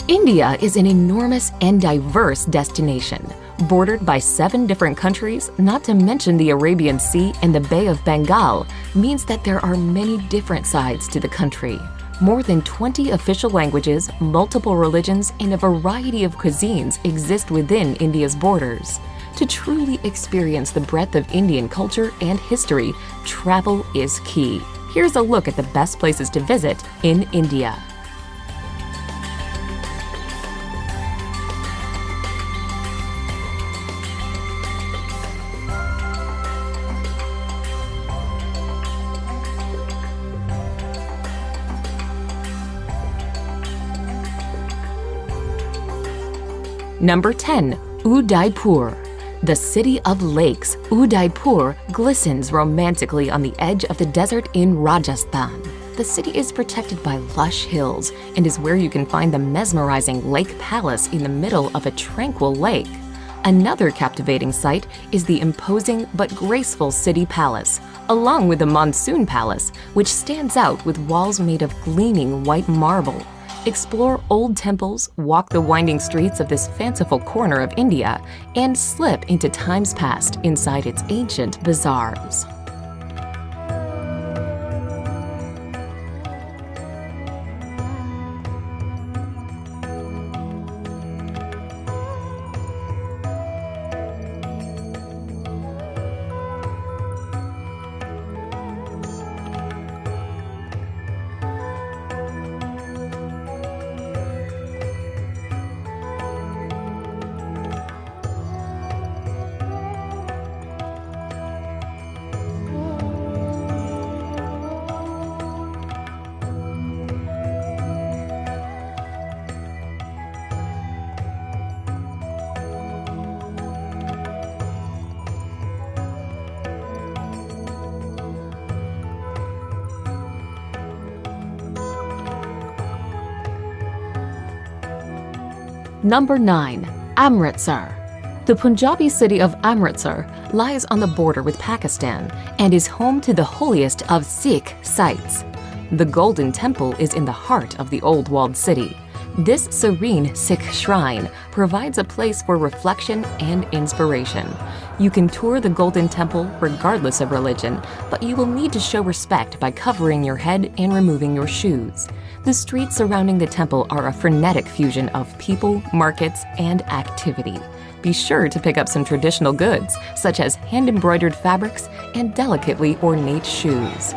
India is an enormous and diverse destination, bordered by 7 different countries, not to mention the Arabian Sea and the Bay of Bengal, means that there are many different sides to the country. More than 20 official languages, multiple religions, and a variety of cuisines exist within India's borders. To truly experience the breadth of Indian culture and history, travel is key. Here's a look at the best places to visit in India. Number 10. Udaipur. The city of lakes, Udaipur glistens romantically on the edge of the desert in Rajasthan. The city is protected by lush hills and is where you can find the mesmerizing Lake Palace in the middle of a tranquil lake. Another captivating sight is the imposing but graceful city palace, along with the Monsoon Palace, which stands out with walls made of gleaming white marble. Explore old temples, walk the winding streets of this fanciful corner of India, and slip into times past inside its ancient bazaars. Number 9. Amritsar. The Punjabi city of Amritsar lies on the border with Pakistan and is home to the holiest of Sikh sites. The Golden Temple is in the heart of the old walled city. This serene Sikh shrine provides a place for reflection and inspiration. You can tour the Golden Temple regardless of religion, but you will need to show respect by covering your head and removing your shoes. The streets surrounding the temple are a frenetic fusion of people, markets, and activity. Be sure to pick up some traditional goods, such as hand-embroidered fabrics and delicately ornate shoes.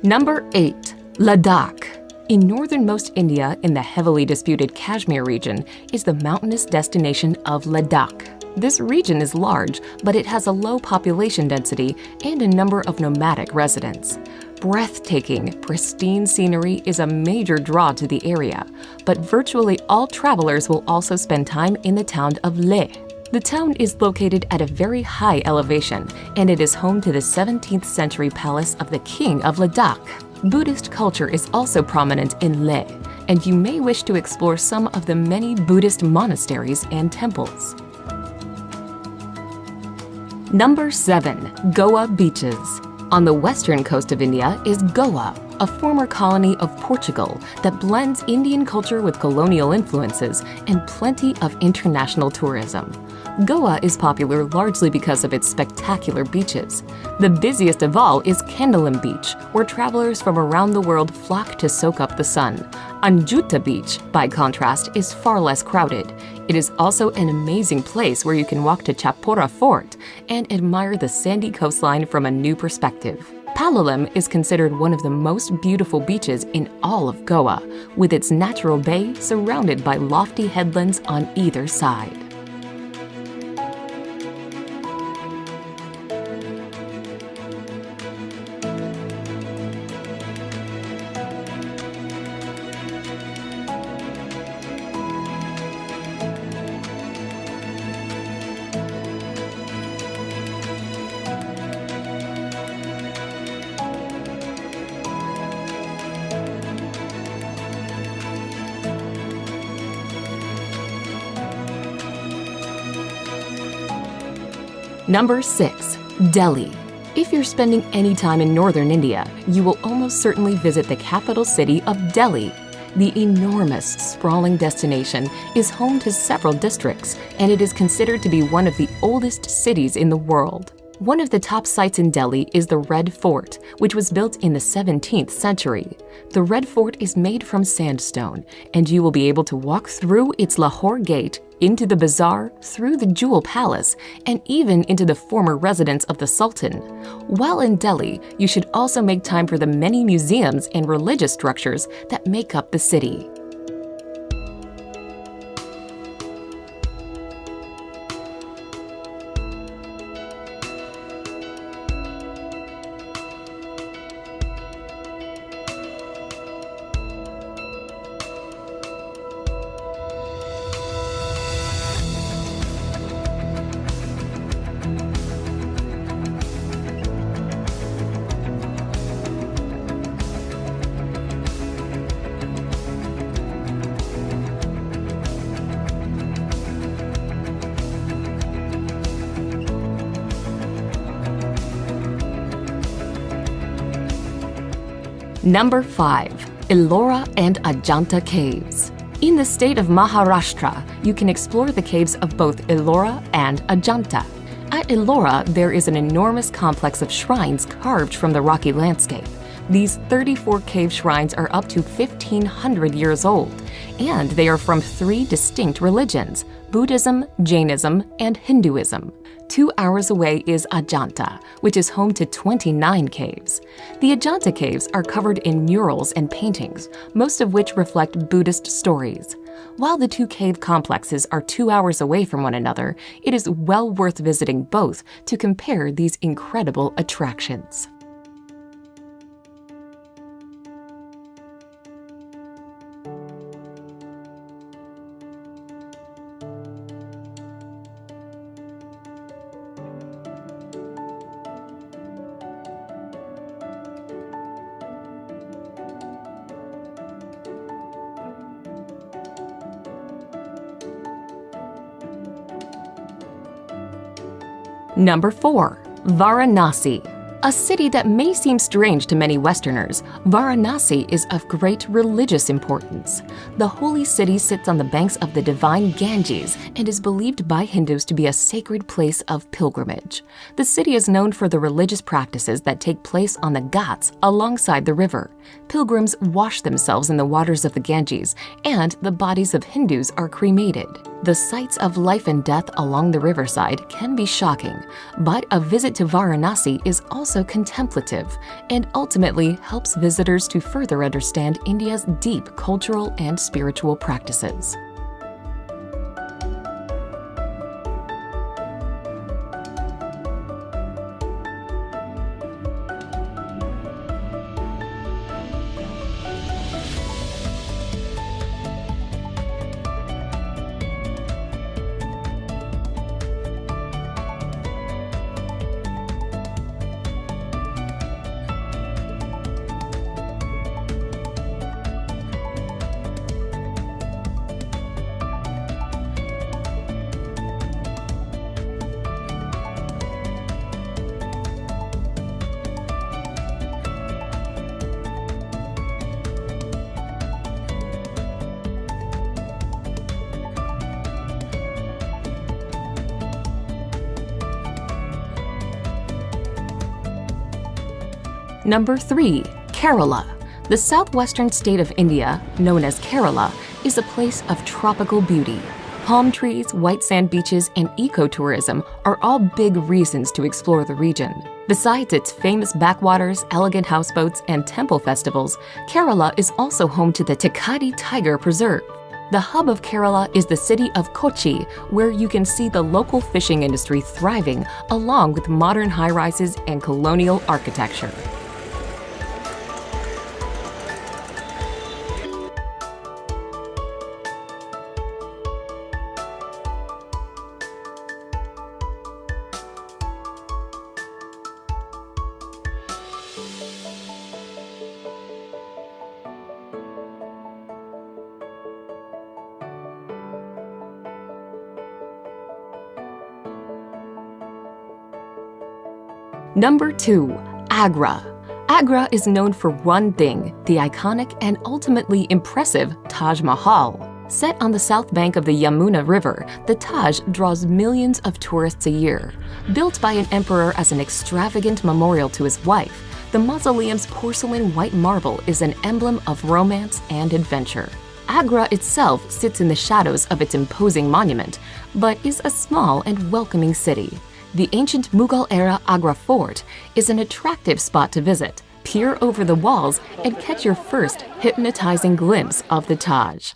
Number 8. Ladakh. In northernmost India, in the heavily disputed Kashmir region, is the mountainous destination of Ladakh. This region is large, but it has a low population density and a number of nomadic residents. Breathtaking, pristine scenery is a major draw to the area, but virtually all travelers will also spend time in the town of Leh. The town is located at a very high elevation, and it is home to the 17th century palace of the King of Ladakh. Buddhist culture is also prominent in Leh, and you may wish to explore some of the many Buddhist monasteries and temples. Number 7. Goa beaches. On the western coast of India is Goa, a former colony of Portugal that blends Indian culture with colonial influences and plenty of international tourism. Goa is popular largely because of its spectacular beaches. The busiest of all is Candolim Beach, where travelers from around the world flock to soak up the sun. Anjuta Beach, by contrast, is far less crowded. It is also an amazing place where you can walk to Chapora Fort and admire the sandy coastline from a new perspective. Palolem is considered one of the most beautiful beaches in all of Goa, with its natural bay surrounded by lofty headlands on either side. Number 6. Delhi. If you're spending any time in northern India, you will almost certainly visit the capital city of Delhi. The enormous, sprawling destination is home to several districts, and it is considered to be one of the oldest cities in the world. One of the top sites in Delhi is the Red Fort, which was built in the 17th century. The Red Fort is made from sandstone, and you will be able to walk through its Lahore Gate, into the bazaar, through the Jewel Palace, and even into the former residence of the Sultan. While in Delhi, you should also make time for the many museums and religious structures that make up the city. Number 5. Ellora and Ajanta Caves. In the state of Maharashtra, you can explore the caves of both Ellora and Ajanta. At Ellora, there is an enormous complex of shrines carved from the rocky landscape. These 34 cave shrines are up to 1,500 years old, and they are from 3 distinct religions: Buddhism, Jainism, and Hinduism. 2 hours away is Ajanta, which is home to 29 caves. The Ajanta caves are covered in murals and paintings, most of which reflect Buddhist stories. While the 2 cave complexes are 2 hours away from one another, it is well worth visiting both to compare these incredible attractions. Number 4. Varanasi. A city that may seem strange to many Westerners, Varanasi is of great religious importance. The holy city sits on the banks of the divine Ganges and is believed by Hindus to be a sacred place of pilgrimage. The city is known for the religious practices that take place on the Ghats alongside the river. Pilgrims wash themselves in the waters of the Ganges, and the bodies of Hindus are cremated. The sights of life and death along the riverside can be shocking, but a visit to Varanasi is also contemplative and ultimately helps visitors to further understand India's deep cultural and spiritual practices. Number 3. Kerala. The southwestern state of India, known as Kerala, is a place of tropical beauty. Palm trees, white sand beaches, and ecotourism are all big reasons to explore the region. Besides its famous backwaters, elegant houseboats, and temple festivals, Kerala is also home to the Tekadi Tiger Preserve. The hub of Kerala is the city of Kochi, where you can see the local fishing industry thriving along with modern high-rises and colonial architecture. Number 2. Agra. Agra is known for one thing, the iconic and ultimately impressive Taj Mahal. Set on the south bank of the Yamuna River, the Taj draws millions of tourists a year. Built by an emperor as an extravagant memorial to his wife, the mausoleum's porcelain white marble is an emblem of romance and adventure. Agra itself sits in the shadows of its imposing monument, but is a small and welcoming city. The ancient Mughal-era Agra Fort is an attractive spot to visit. Peer over the walls and catch your first hypnotizing glimpse of the Taj.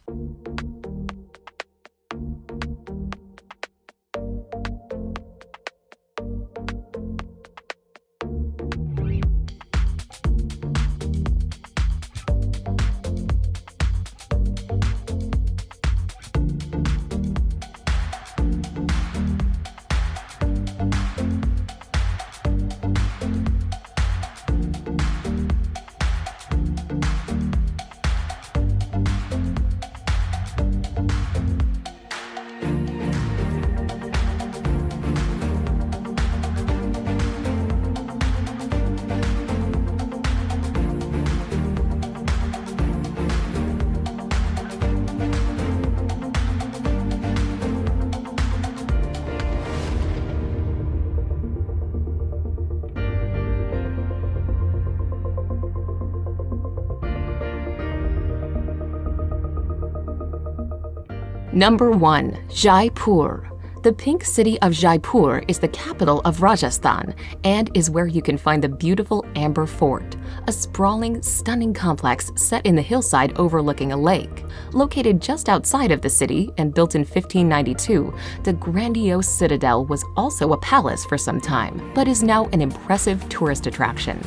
Number 1. Jaipur. The pink city of Jaipur is the capital of Rajasthan and is where you can find the beautiful Amber Fort, a sprawling, stunning complex set in the hillside overlooking a lake. Located just outside of the city and built in 1592, the grandiose citadel was also a palace for some time, but is now an impressive tourist attraction.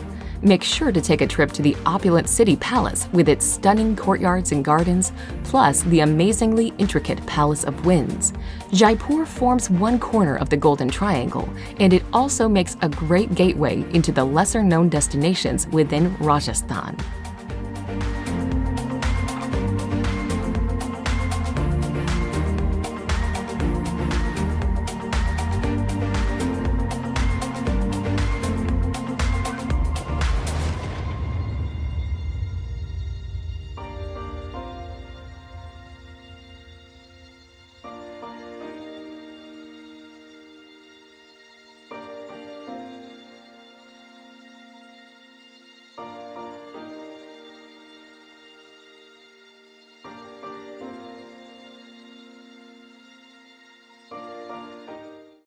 Make sure to take a trip to the opulent city palace with its stunning courtyards and gardens, plus the amazingly intricate Palace of Winds. Jaipur forms one corner of the Golden Triangle, and it also makes a great gateway into the lesser-known destinations within Rajasthan.